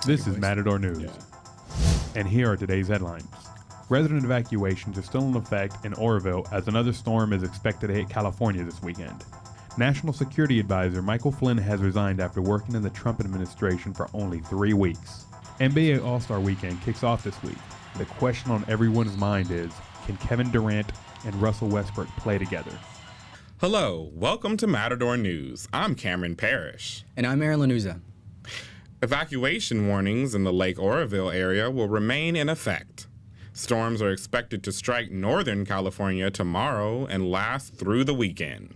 This is Matador News, and here are today's headlines. Resident evacuations are still in effect in Oroville as another storm is expected to hit California this weekend. National Security Advisor Michael Flynn has resigned after working in the Trump administration for only 3 weeks. NBA All-Star Weekend kicks off this week. The question on everyone's mind is, can Kevin Durant and Russell Westbrook play together? Hello, welcome to Matador News. I'm Cameron Parrish. And I'm Aaron Lanuza. Evacuation warnings in the Lake Oroville area will remain in effect. Storms are expected to strike northern California tomorrow and last through the weekend.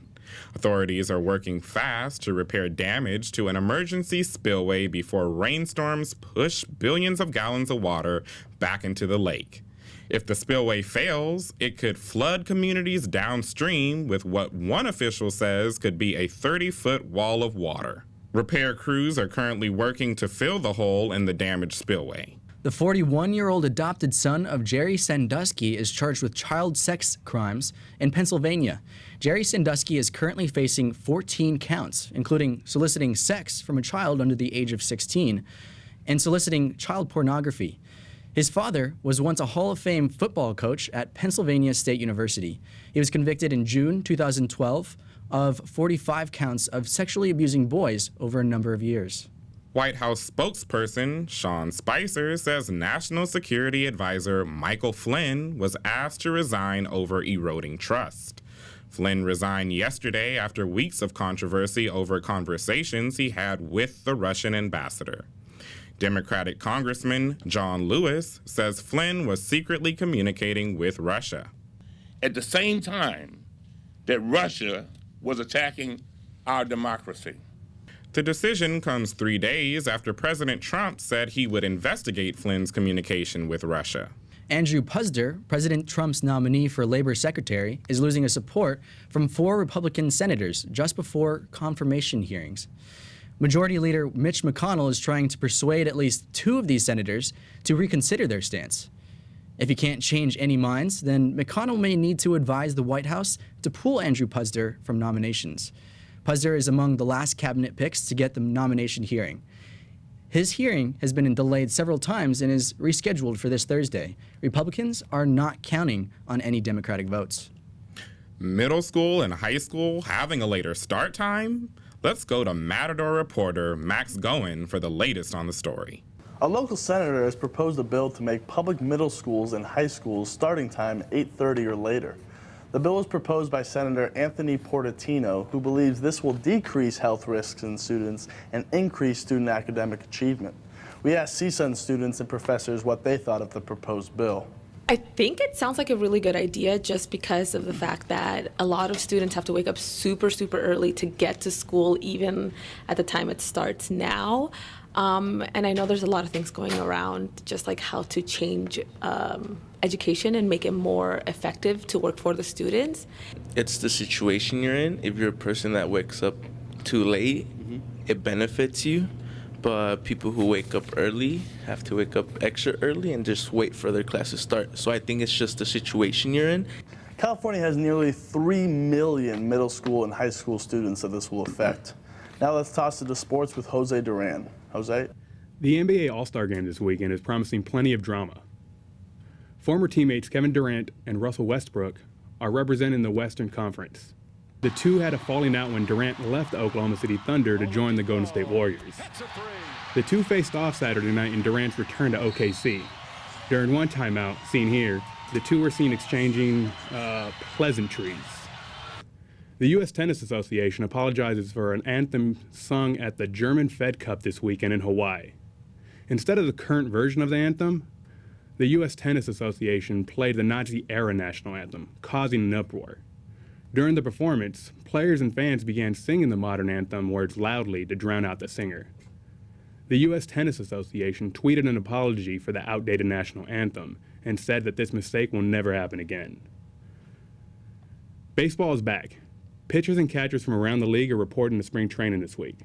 Authorities are working fast to repair damage to an emergency spillway before rainstorms push billions of gallons of water back into the lake. If the spillway fails, it could flood communities downstream with what one official says could be a 30-foot wall of water. Repair crews are currently working to fill the hole in the damaged spillway. The 41-year-old adopted son of Jerry Sandusky is charged with child sex crimes in Pennsylvania. Jerry Sandusky is currently facing 14 counts, including soliciting sex from a child under the age of 16 and soliciting child pornography. His father was once a Hall of Fame football coach at Pennsylvania State University. He was convicted in June 2012 of 45 counts of sexually abusing boys over a number of years. White House spokesperson Sean Spicer says National Security Advisor Michael Flynn was asked to resign over eroding trust. Flynn resigned yesterday after weeks of controversy over conversations he had with the Russian ambassador. Democratic Congressman John Lewis says Flynn was secretly communicating with Russia. At the same time that Russia was attacking our democracy. The decision comes 3 days after President Trump said he would investigate Flynn's communication with Russia. Andrew Puzder, President Trump's nominee for Labor Secretary, is losing his support from 4 Republican senators just before confirmation hearings. Majority Leader Mitch McConnell is trying to persuade at least 2 of these senators to reconsider their stance. If he can't change any minds, then McConnell may need to advise the White House to pull Andrew Puzder from nominations. Puzder is among the last cabinet picks to get the nomination hearing. His hearing has been delayed several times and is rescheduled for this Thursday. Republicans are not counting on any Democratic votes. Middle school and high school having a later start time? Let's go to Matador reporter Max Goen for the latest on the story. A local senator has proposed a bill to make public middle schools and high schools starting time 8:30 or later. The bill was proposed by Senator Anthony Portatino, who believes this will decrease health risks in students and increase student academic achievement. We asked CSUN students and professors what they thought of the proposed bill. I think it sounds like a really good idea just because of the fact that a lot of students have to wake up super early to get to school, even at the time it starts now. And I know there's a lot of things going around, just like how to change education and make it more effective to work for the students. It's the situation you're in. If you're a person that wakes up too late, it benefits you. But people who wake up early have to wake up extra early and just wait for their class to start. So I think it's just the situation you're in. California has nearly 3 million middle school and high school students that this will affect. Now let's toss it to sports with Jose Duran. Jose? The NBA All-Star Game this weekend is promising plenty of drama. Former teammates Kevin Durant and Russell Westbrook are representing the Western Conference. The two had a falling out when Durant left the Oklahoma City Thunder to join the Golden State Warriors. The two faced off Saturday night in Durant's return to OKC. During one timeout, seen here, the two were seen exchanging pleasantries. The U.S. Tennis Association apologizes for an anthem sung at the German Fed Cup this weekend in Hawaii. Instead of the current version of the anthem, the U.S. Tennis Association played the Nazi-era national anthem, causing an uproar. During the performance, players and fans began singing the modern anthem words loudly to drown out the singer. The U.S. Tennis Association tweeted an apology for the outdated national anthem and said that this mistake will never happen again. Baseball is back. Pitchers and catchers from around the league are reporting to spring training this week.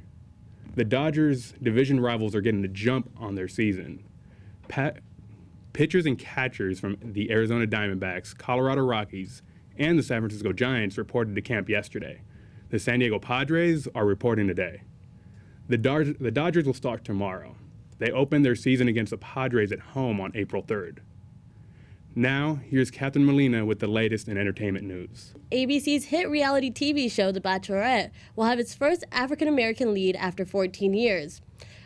The Dodgers' division rivals are getting a jump on their season. Pitchers and catchers from the Arizona Diamondbacks, Colorado Rockies, and the San Francisco Giants reported to camp yesterday. The San Diego Padres are reporting today. The Dodgers will start tomorrow. They opened their season against the Padres at home on April 3rd. Now, here's Catherine Molina with the latest in entertainment news. ABC's hit reality TV show, The Bachelorette, will have its first African-American lead after 14 years.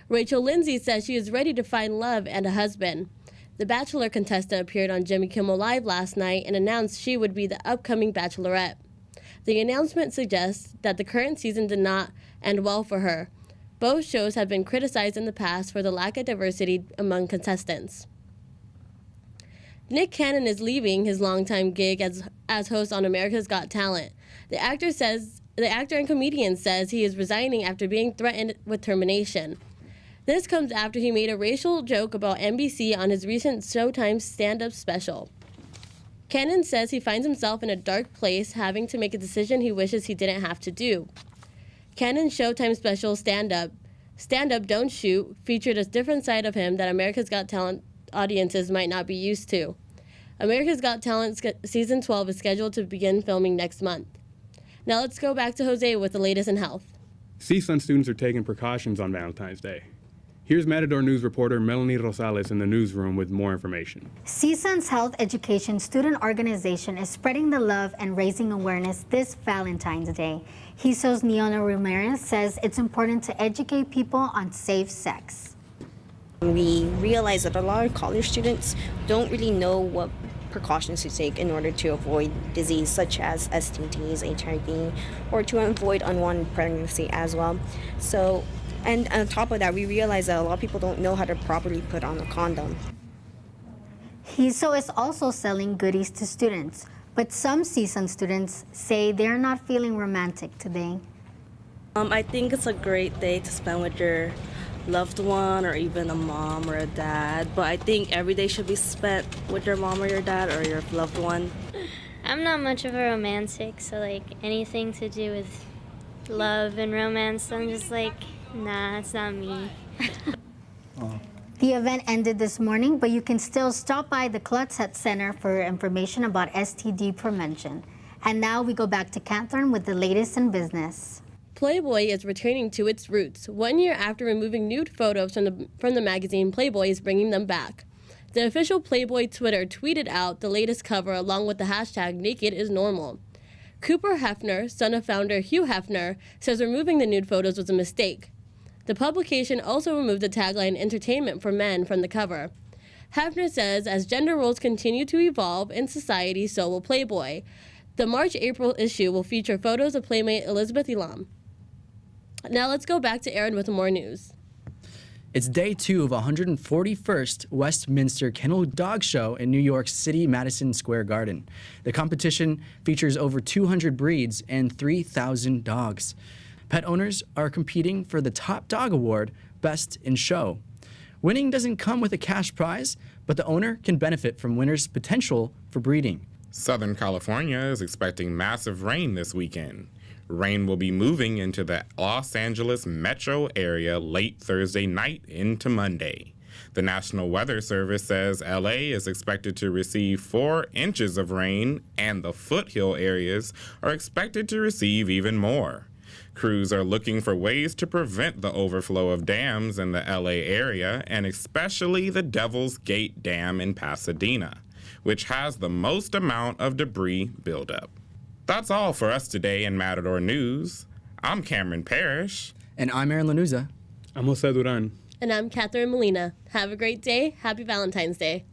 Rachel Lindsay says she is ready to find love and a husband. The Bachelor contestant appeared on Jimmy Kimmel Live last night and announced she would be the upcoming Bachelorette. The announcement suggests that the current season did not end well for her. Both shows have been criticized in the past for the lack of diversity among contestants. Nick Cannon is leaving his longtime gig as host on America's Got Talent. The actor and comedian says he is resigning after being threatened with termination. This comes after he made a racial joke about NBC on his recent Showtime stand-up special. Cannon says he finds himself in a dark place, having to make a decision he wishes he didn't have to do. Cannon's Showtime special Stand Up, Don't Shoot featured a different side of him that America's Got Talent audiences might not be used to. America's Got Talent Season 12 is scheduled to begin filming next month. Now let's go back to Jose with the latest in health. CSUN students are taking precautions on Valentine's Day. Here's Matador News reporter Melanie Rosales in the newsroom with more information. CSUN's Health Education Student Organization is spreading the love and raising awareness this Valentine's Day. HISO's Neona Ramirez says it's important to educate people on safe sex. We realize that a lot of college students don't really know what precautions to take in order to avoid disease such as STDs, HIV, or to avoid unwanted pregnancy as well. And on top of that, we realize that a lot of people don't know how to properly put on a condom. HISO is also selling goodies to students, but some CSUN students say they're not feeling romantic today. I think it's a great day to spend with your loved one or even a mom or a dad, but I think every day should be spent with your mom or your dad or your loved one. I'm not much of a romantic, so like anything to do with love and romance, I'm just like, nah, it's not me. The event ended this morning, but you can still stop by the Klutzet Center for information about STD prevention. And now we go back to Catherine with the latest in business. Playboy is returning to its roots. 1 year after removing nude photos from the magazine, Playboy is bringing them back. The official Playboy Twitter tweeted out the latest cover along with the hashtag #NakedIsNormal. Cooper Hefner, son of founder Hugh Hefner, says removing the nude photos was a mistake. The publication also removed the tagline "Entertainment for Men" from the cover. Hefner says as gender roles continue to evolve in society, so will Playboy. The March-April issue will feature photos of Playmate Elizabeth Elam. Now let's go back to Aaron with more news. It's day 2 of 141st Westminster Kennel Dog Show in New York City, Madison Square Garden. The competition features over 200 breeds and 3,000 dogs. Pet owners are competing for the Top Dog Award, Best in Show. Winning doesn't come with a cash prize, but the owner can benefit from winners' potential for breeding. Southern California is expecting massive rain this weekend. Rain will be moving into the Los Angeles metro area late Thursday night into Monday. The National Weather Service says LA is expected to receive 4 inches of rain, and the foothill areas are expected to receive even more. Crews are looking for ways to prevent the overflow of dams in the LA area, and especially the Devil's Gate Dam in Pasadena, which has the most amount of debris buildup. That's all for us today in Matador News. I'm Cameron Parrish. And I'm Aaron Lanuza. I'm Jose Duran. And I'm Catherine Molina. Have a great day. Happy Valentine's Day.